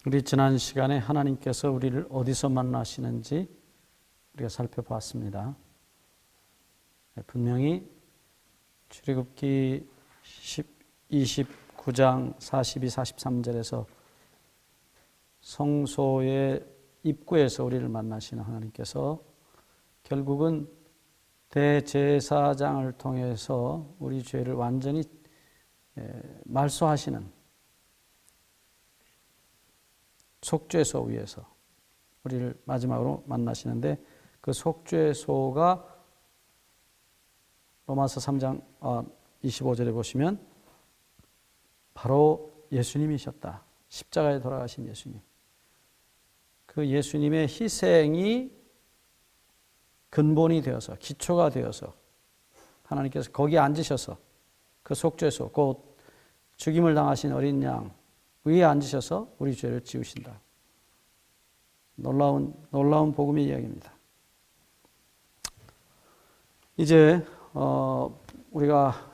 우리 지난 시간에 하나님께서 우리를 어디서 만나시는지 우리가 살펴봤습니다. 분명히 출애굽기 29장 42, 43절에서 성소의 입구에서 우리를 만나시는 하나님께서 결국은 대제사장을 통해서 우리 죄를 완전히 말소하시는 속죄소 위에서 우리를 마지막으로 만나시는데, 그 속죄소가 로마서 3장 25절에 보시면 바로 예수님이셨다. 십자가에 돌아가신 예수님. 그 예수님의 희생이 근본이 되어서, 기초가 되어서 하나님께서 거기 앉으셔서 그 속죄소, 곧 죽임을 당하신 어린 양 위에 앉으셔서 우리 죄를 지우신다. 놀라운 복음의 이야기입니다. 이제 우리가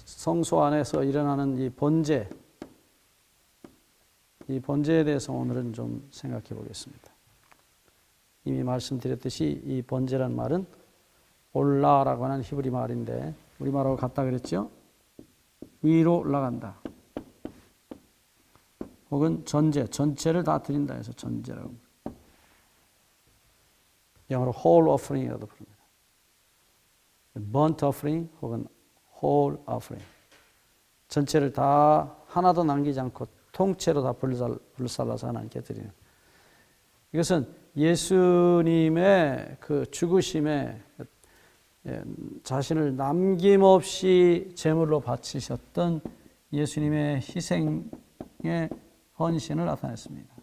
성소 안에서 일어나는 이 번제에 대해서 오늘은 좀 생각해 보겠습니다. 이미 말씀드렸듯이 이 번제란 말은 올라라고 하는 히브리 말인데, 우리말하고 같다 그랬죠? 위로 올라간다. 혹은 전체를 다 드린다 해서 전제라고. 영어로 whole offering이라도 부릅니다. burnt offering 혹은 whole offering. 전체를 다 하나도 남기지 않고 통째로 다 불살라서 하나님께 드리는. 이것은 예수님의 그 죽으심에 자신을 남김없이 제물로 바치셨던 예수님의 희생의 헌신을 나타냈습니다.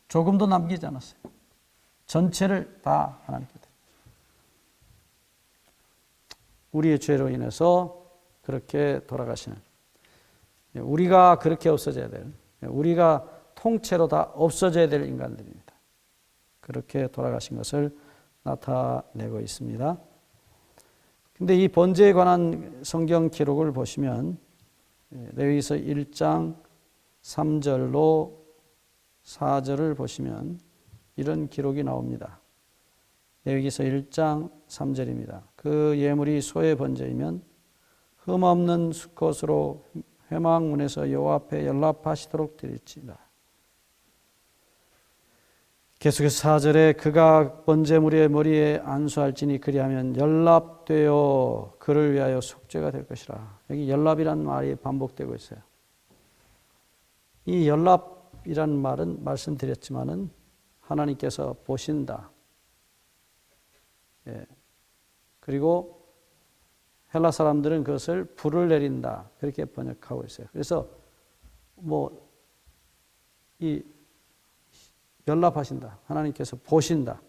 조금도 남기지 않았어요. 전체를 다 하나님께 드립니다. 우리의 죄로 인해서 그렇게 돌아가시는, 우리가 그렇게 없어져야 될, 우리가 통째로 다 없어져야 될 인간들입니다. 그렇게 돌아가신 것을 나타내고 있습니다. 근데 이 번제에 관한 성경 기록을 보시면 레위기서 1장 3절로 4절을 보시면 이런 기록이 나옵니다. 레위기서 1장 3절입니다. 그 예물이 소의 번제이면 흠없는 수컷으로 회막문에서 여호와 앞에 연락하시도록 드릴지니라. 계속해서 4절에 그가 번제물의 머리에 안수할지니 그리하면 연락되어 그를 위하여 속죄가 될 것이라. 여기 연락이란 말이 반복되고 있어요. 이 연락이란 말은 말씀드렸지만은 하나님께서 보신다. 그리고 헬라 사람들은 그것을 불을 내린다. 그렇게 번역하고 있어요. 그래서 이 연락하신다. 하나님께서 보신다.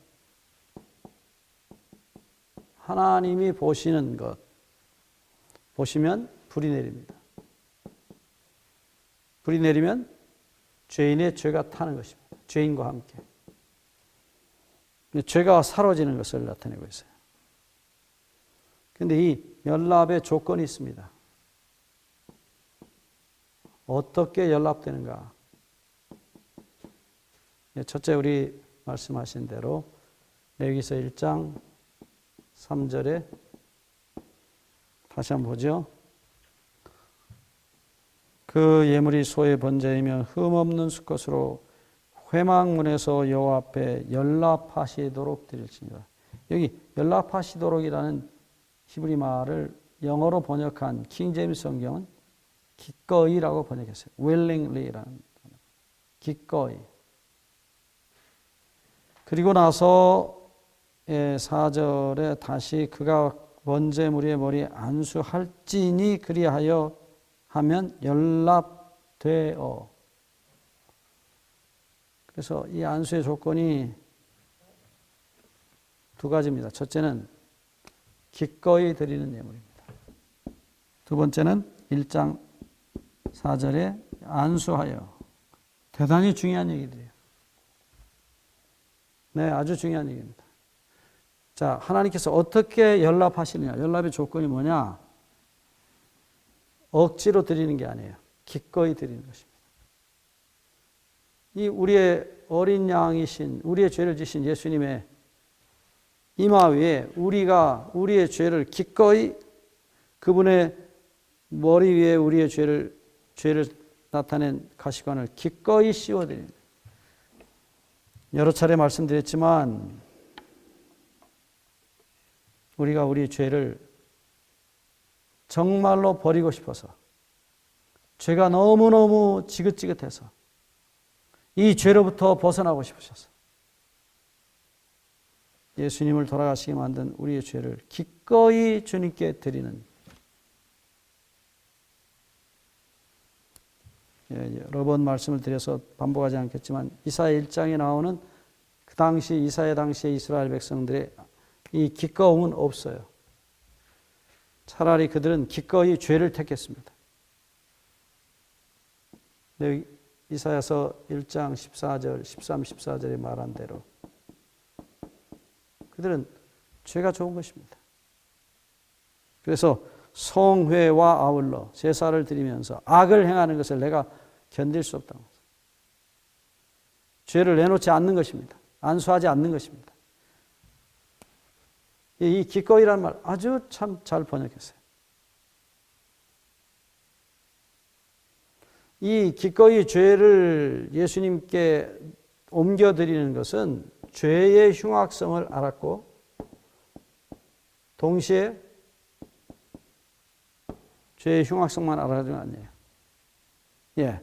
하나님이 보시는 것. 보시면 불이 내립니다. 불이 내리면 죄인의 죄가 타는 것입니다. 죄인과 함께. 죄가 사라지는 것을 나타내고 있어요. 그런데 이 연락의 조건이 있습니다. 어떻게 연락되는가? 첫째, 우리 말씀하신 대로 레위기서 1장 3절에 다시 한번 보죠. 그 예물이 소의 번제이면 흠없는 수컷으로 회막문에서 여호와 앞에 연락하시도록 드릴지니라. 여기 연락하시도록이라는 히브리 말을 영어로 번역한 킹 제임스 성경은 기꺼이라고 번역했어요. willingly라는 기꺼이. 그리고 나서 4절에 다시 그가 번제물의 머리에 안수할지니 그리하여 하면 연락되어. 그래서 이 안수의 조건이 두 가지입니다. 첫째는 기꺼이 드리는 예물입니다. 두 번째는 1장 4절에 안수하여. 대단히 중요한 얘기들이에요. 네, 아주 중요한 얘기입니다. 자, 하나님께서 어떻게 연락하시느냐? 연락의 조건이 뭐냐? 억지로 드리는 게 아니에요. 기꺼이 드리는 것입니다. 이 우리의 어린 양이신, 우리의 죄를 지신 예수님의 이마 위에 우리가 우리의 죄를 기꺼이, 그분의 머리 위에 우리의 죄를 나타낸 가시관을 기꺼이 씌워드립니다. 여러 차례 말씀드렸지만 우리가 우리 죄를 정말로 버리고 싶어서, 죄가 너무너무 지긋지긋해서 이 죄로부터 벗어나고 싶으셔서 예수님을 돌아가시게 만든 우리의 죄를 기꺼이 주님께 드리는, 여러 번 말씀을 드려서 반복하지 않겠지만 이사야 1장에 나오는 그 당시 이사야 당시의 이스라엘 백성들의 이 기꺼움은 없어요. 차라리 그들은 기꺼이 죄를 택했습니다. 이사야서 1장 14절, 13, 14절에 말한 대로 그들은 죄가 좋은 것입니다. 그래서 성회와 아울러 제사를 드리면서 악을 행하는 것을 내가 견딜 수 없다는 것입니다. 죄를 내놓지 않는 것입니다. 안수하지 않는 것입니다. 이 기꺼이라는 말 아주 참 잘 번역했어요. 이 기꺼이 죄를 예수님께 옮겨드리는 것은 죄의 흉악성을 알았고 동시에 죄의 흉악성만 알아가는 건 아니에요. 예.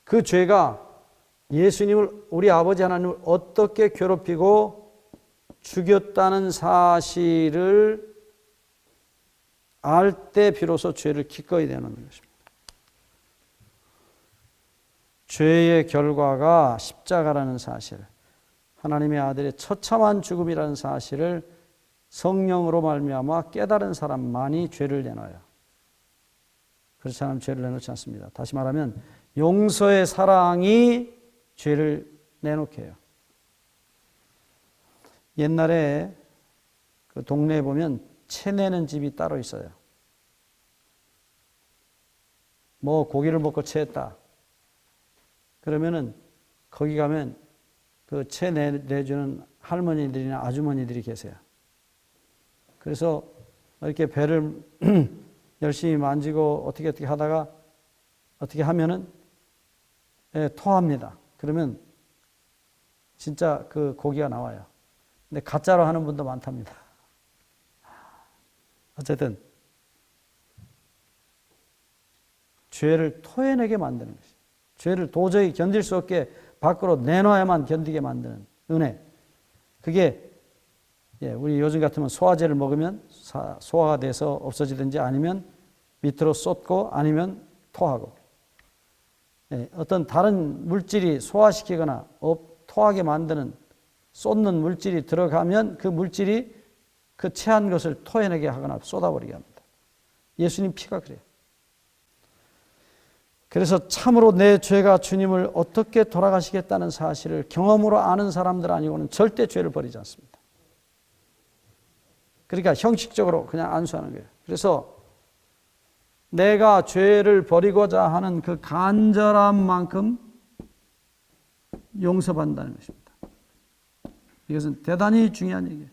그 죄가 예수님을, 우리 아버지 하나님을 어떻게 괴롭히고 죽였다는 사실을 알 때 비로소 죄를 기꺼이 내놓는 것입니다. 죄의 결과가 십자가라는 사실, 하나님의 아들의 처참한 죽음이라는 사실을 성령으로 말미암아 깨달은 사람만이 죄를 내놔요. 그렇지 않으면 죄를 내놓지 않습니다. 다시 말하면 용서의 사랑이 죄를 내놓게 해요. 옛날에 그 동네에 보면 채 내는 집이 따로 있어요. 뭐 고기를 먹고 채했다. 그러면은 거기 가면 그 채 내주는 할머니들이나 아주머니들이 계세요. 그래서 이렇게 배를 열심히 만지고 어떻게 하다가 어떻게 하면은 토합니다. 그러면 진짜 그 고기가 나와요. 근데 가짜로 하는 분도 많답니다. 어쨌든 죄를 토해내게 만드는 것이죠. 죄를 도저히 견딜 수 없게 밖으로 내놔야만 견디게 만드는 은혜. 그게 우리 요즘 같으면 소화제를 먹으면 소화가 돼서 없어지든지 아니면 밑으로 쏟고 아니면 토하고, 어떤 다른 물질이 소화시키거나 토하게 만드는 쏟는 물질이 들어가면 그 물질이 그 체한 것을 토해내게 하거나 쏟아버리게 합니다. 예수님 피가 그래요. 그래서 참으로 내 죄가 주님을 어떻게 돌아가시겠다는 사실을 경험으로 아는 사람들 아니고는 절대 죄를 버리지 않습니다. 그러니까 형식적으로 그냥 안수하는 거예요. 그래서 내가 죄를 버리고자 하는 그 간절한 만큼 용서받는다는 것입니다. 이것은 대단히 중요한 얘기예요.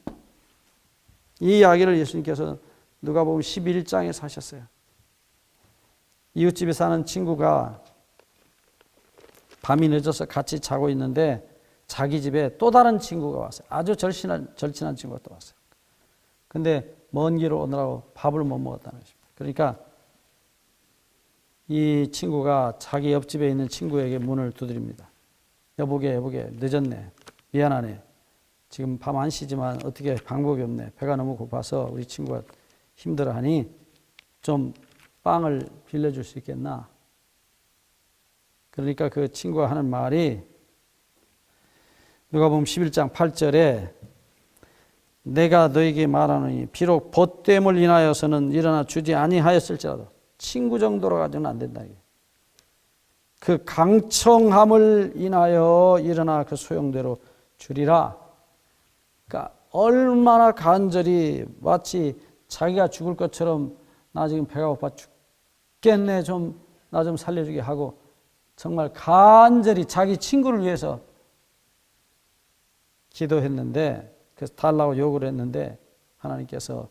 이 이야기를 예수님께서 누가복음 11장에서 하셨어요. 이웃집에 사는 친구가 밤이 늦어서 같이 자고 있는데 자기 집에 또 다른 친구가 왔어요. 아주 절친한 친구가 또 왔어요. 근데 먼 길을 오느라고 밥을 못 먹었다는 것입니다. 그러니까 이 친구가 자기 옆집에 있는 친구에게 문을 두드립니다. 여보게 늦었네. 미안하네. 지금 밤 1시지만 어떻게 방법이 없네. 배가 너무 고파서 우리 친구가 힘들어하니 좀 빵을 빌려줄 수 있겠나? 그러니까 그 친구가 하는 말이 누가복음 11장 8절에 내가 너에게 말하노니 비록 벗됨을 인하여서는 일어나 주지 아니하였을지라도 친구 정도로 가지고는 안 된다. 그 강청함을 인하여 일어나 그 소용대로 주리라. 그러니까 얼마나 간절히 마치 자기가 죽을 것처럼 나 지금 배가 고파 죽겠네, 나 좀 살려주게 하고 정말 간절히 자기 친구를 위해서 기도했는데, 그래서 달라고 요구를 했는데 하나님께서,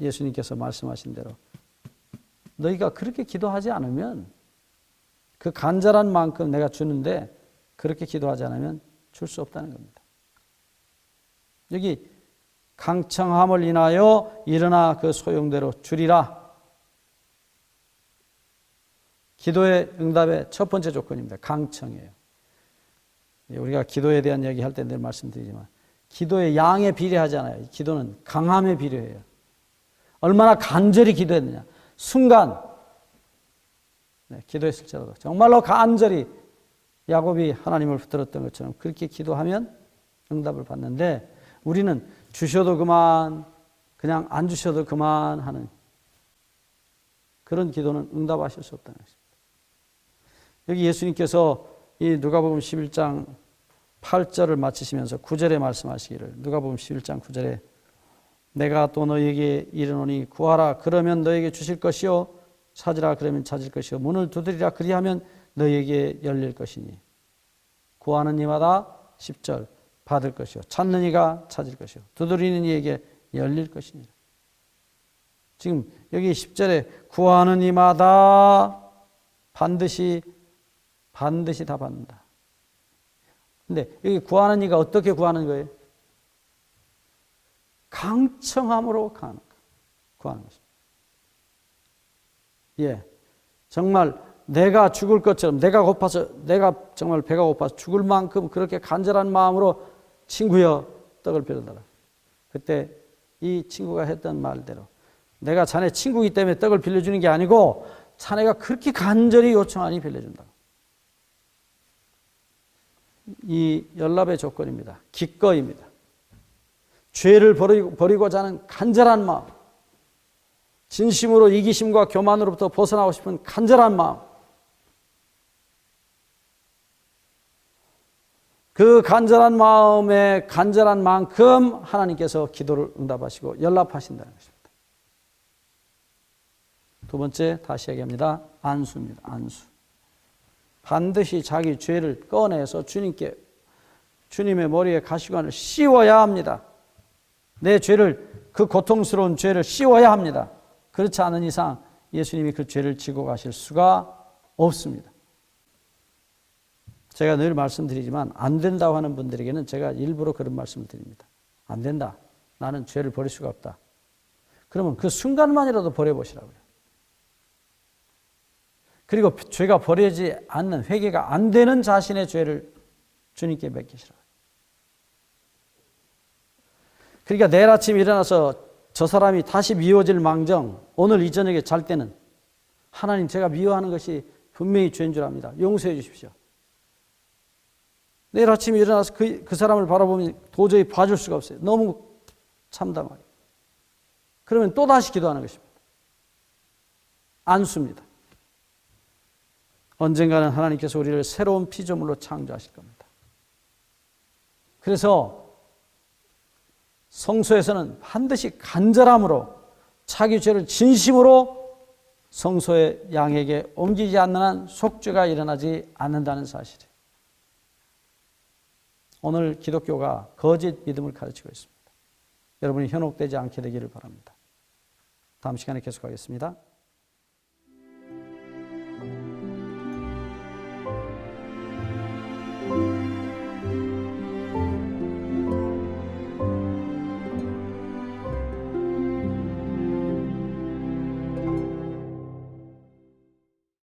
예수님께서 말씀하신 대로 너희가 그렇게 기도하지 않으면, 그 간절한 만큼 내가 주는데 그렇게 기도하지 않으면 줄 수 없다는 겁니다. 여기 강청함을 인하여 일어나 그 소용대로 주리라. 기도의 응답의 첫 번째 조건입니다. 강청이에요. 우리가 기도에 대한 얘기할 때 늘 말씀드리지만 기도의 양에 비례하지 않아요. 기도는 강함에 비례해요. 얼마나 간절히 기도했느냐. 순간 기도했을지라도 정말로 간절히 야곱이 하나님을 붙들었던 것처럼 그렇게 기도하면 응답을 받는데, 우리는 주셔도 그만, 그냥 안 주셔도 그만 하는 그런 기도는 응답하실 수 없다는 것입니다. 여기 예수님께서 이 누가복음 11장 8절을 마치시면서 9절에 말씀하시기를, 누가복음 11장 9절에 내가 또 너희에게 이르노니 구하라 그러면 너희에게 주실 것이요 찾으라 그러면 찾을 것이요 문을 두드리라 그리하면 너희에게 열릴 것이니 구하는 이마다 10절 받을 것이요 찾는 이가 찾을 것이요 두드리는 이에게 열릴 것이니라. 지금 여기 10절에 구하는 이마다 반드시 다 받는다. 근데 여기 구하는 이가 어떻게 구하는 거예요? 강청함으로 구하는 것입니다. 예, 정말 내가 죽을 것처럼, 내가 정말 배가 고파서 죽을 만큼 그렇게 간절한 마음으로 친구여 떡을 빌어달라. 그때 이 친구가 했던 말대로 내가 자네 친구이기 때문에 떡을 빌려주는 게 아니고 자네가 그렇게 간절히 요청하니 빌려준다. 이 연락의 조건입니다. 기꺼이입니다. 죄를 버리고자 하는 간절한 마음, 진심으로 이기심과 교만으로부터 벗어나고 싶은 간절한 마음, 그 간절한 마음에 간절한 만큼 하나님께서 기도를 응답하시고 연락하신다는 것입니다. 두 번째, 다시 얘기합니다. 안수입니다. 안수. 반드시 자기 죄를 꺼내서 주님의 머리에 가시관을 씌워야 합니다. 내 죄를, 그 고통스러운 죄를 씌워야 합니다. 그렇지 않은 이상 예수님이 그 죄를 지고 가실 수가 없습니다. 제가 늘 말씀드리지만 안 된다고 하는 분들에게는 제가 일부러 그런 말씀을 드립니다. 안 된다. 나는 죄를 버릴 수가 없다. 그러면 그 순간만이라도 버려보시라고요. 그리고 죄가 버려지지 않는, 회개가 안 되는 자신의 죄를 주님께 맡기시라고요. 그러니까 내일 아침 일어나서 저 사람이 다시 미워질 망정, 오늘 이 저녁에 잘 때는 하나님, 제가 미워하는 것이 분명히 죄인 줄 압니다. 용서해 주십시오. 내일 아침에 일어나서 그 사람을 바라보면 도저히 봐줄 수가 없어요. 너무 참담하게. 그러면 또 다시 기도하는 것입니다. 안수입니다. 언젠가는 하나님께서 우리를 새로운 피조물로 창조하실 겁니다. 그래서 성소에서는 반드시 간절함으로 자기 죄를 진심으로 성소의 양에게 옮기지 않는 한 속죄가 일어나지 않는다는 사실이에요. 오늘 기독교가 거짓 믿음을 가르치고 있습니다. 여러분이 현혹되지 않게 되기를 바랍니다. 다음 시간에 계속하겠습니다.